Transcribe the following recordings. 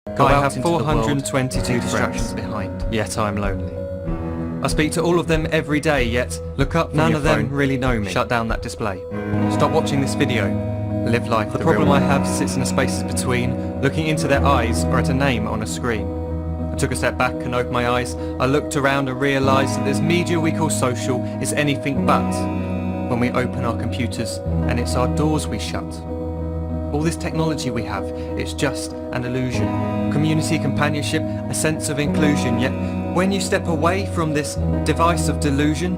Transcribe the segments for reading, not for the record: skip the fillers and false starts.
I have 422 distractions behind, yet I'm lonely. I speak to all of them every day, yet look up, none of them really know me. Shut down that display. Stop watching this video. Live life. The problem I have sits in the spaces between, looking into their eyes or at a name on a screen. I took a step back and opened my eyes. I looked around and realised that this media we call social is anything but when we open our computers and it's our doors we shut. All this technology we have, it's just an illusion. Community, companionship, a sense of inclusion, yet when you step away from this device of delusion,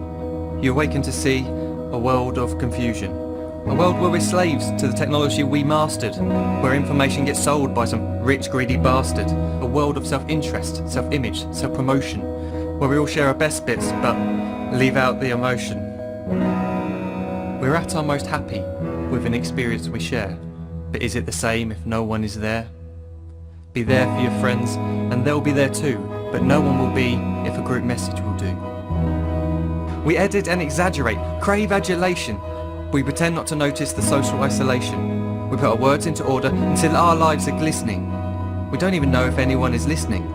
you awaken to see a world of confusion. A world where we're slaves to the technology we mastered, where information gets sold by some rich, greedy bastard. A world of self-interest, self-image, self-promotion, where we all share our best bits but leave out the emotion. We're at our most happy with an experience we share. But is it the same if no one is there? Be there for your friends and they'll be there too, but no one will be if a group message will do. We edit and exaggerate, crave adulation. We pretend not to notice the social isolation. We put our words into order until our lives are glistening. We don't even know if anyone is listening.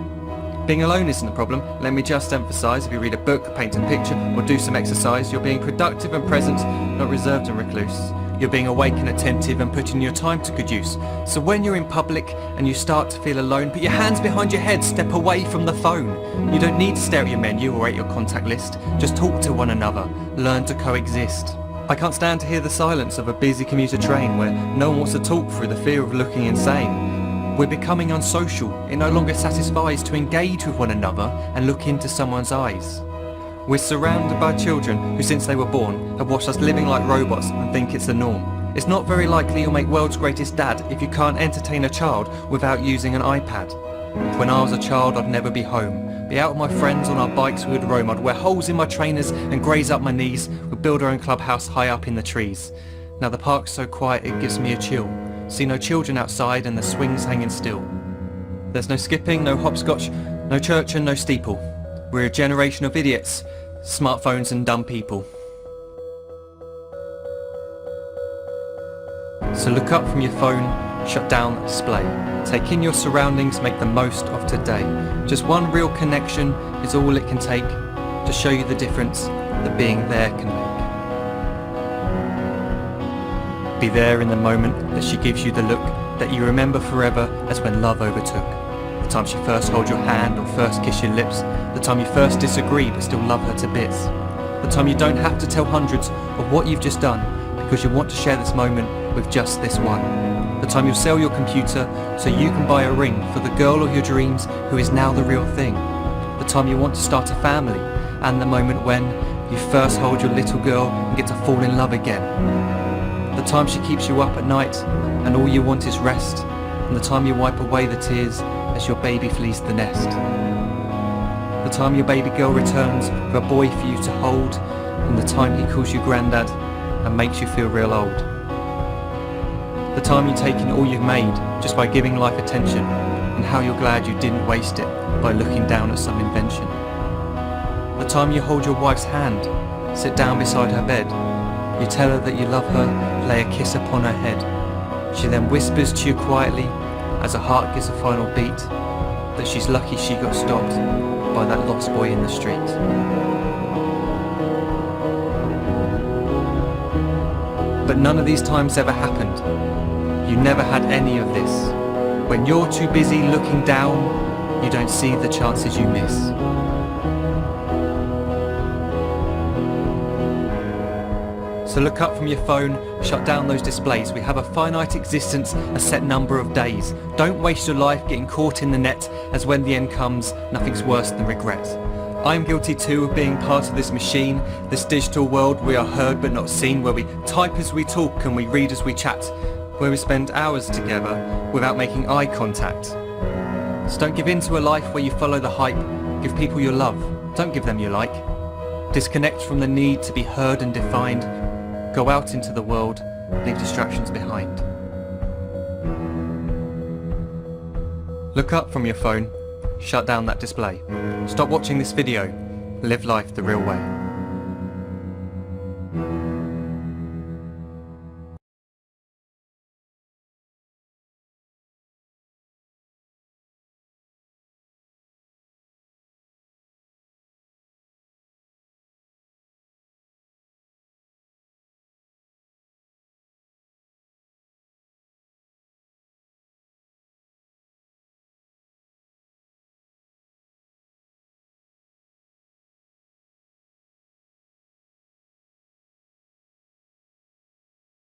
Being alone isn't a problem, let me just emphasise. If you read a book, paint a picture or do some exercise, you're being productive and present, not reserved and recluse. You're being awake and attentive and putting your time to good use. So when you're in public and you start to feel alone, put your hands behind your head, step away from the phone. You don't need to stare at your menu or at your contact list. Just talk to one another, learn to coexist. I can't stand to hear the silence of a busy commuter train where no one wants to talk through the fear of looking insane. We're becoming unsocial. It no longer satisfies to engage with one another and look into someone's eyes. We're surrounded by children who since they were born have watched us living like robots and think it's the norm. It's not very likely you'll make world's greatest dad if you can't entertain a child without using an iPad. When I was a child I'd never be home. Be out with my friends on our bikes we would roam. I'd wear holes in my trainers and graze up my knees. We'd build our own clubhouse high up in the trees. Now the park's so quiet it gives me a chill. See no children outside and the swings hanging still. There's no skipping, no hopscotch, no church and no steeple. We're a generation of idiots, smartphones and dumb people. So look up from your phone, shut down the display. Take in your surroundings, make the most of today. Just one real connection is all it can take to show you the difference that being there can make. Be there in the moment that she gives you the look that you remember forever as when love overtook. The time she first holds your hand or first kiss your lips. The time you first disagree but still love her to bits. The time you don't have to tell hundreds of what you've just done because you want to share this moment with just this one. The time you'll sell your computer so you can buy a ring for the girl of your dreams who is now the real thing. The time you want to start a family and the moment when you first hold your little girl and get to fall in love again. The time she keeps you up at night and all you want is rest. And the time you wipe away the tears as your baby flees the nest. The time your baby girl returns for a boy for you to hold, and the time he calls you granddad and makes you feel real old. The time you take in all you've made just by giving life attention, and how you're glad you didn't waste it by looking down at some invention. The time you hold your wife's hand, sit down beside her bed, you tell her that you love her, lay a kiss upon her head. She then whispers to you quietly as her heart gives a final beat that she's lucky she got stopped by that lost boy in the street. But none of these times ever happened. You never had any of this. When you're too busy looking down, you don't see the chances you miss. So look up from your phone, shut down those displays. We have a finite existence, a set number of days. Don't waste your life getting caught in the net, as when the end comes, nothing's worse than regret. I'm guilty too of being part of this machine, this digital world we are heard but not seen, where we type as we talk and we read as we chat, where we spend hours together without making eye contact. So don't give in to a life where you follow the hype. Give people your love, don't give them your like. Disconnect from the need to be heard and defined. Go out into the world, leave distractions behind. Look up from your phone, shut down that display. Stop watching this video, live life the real way.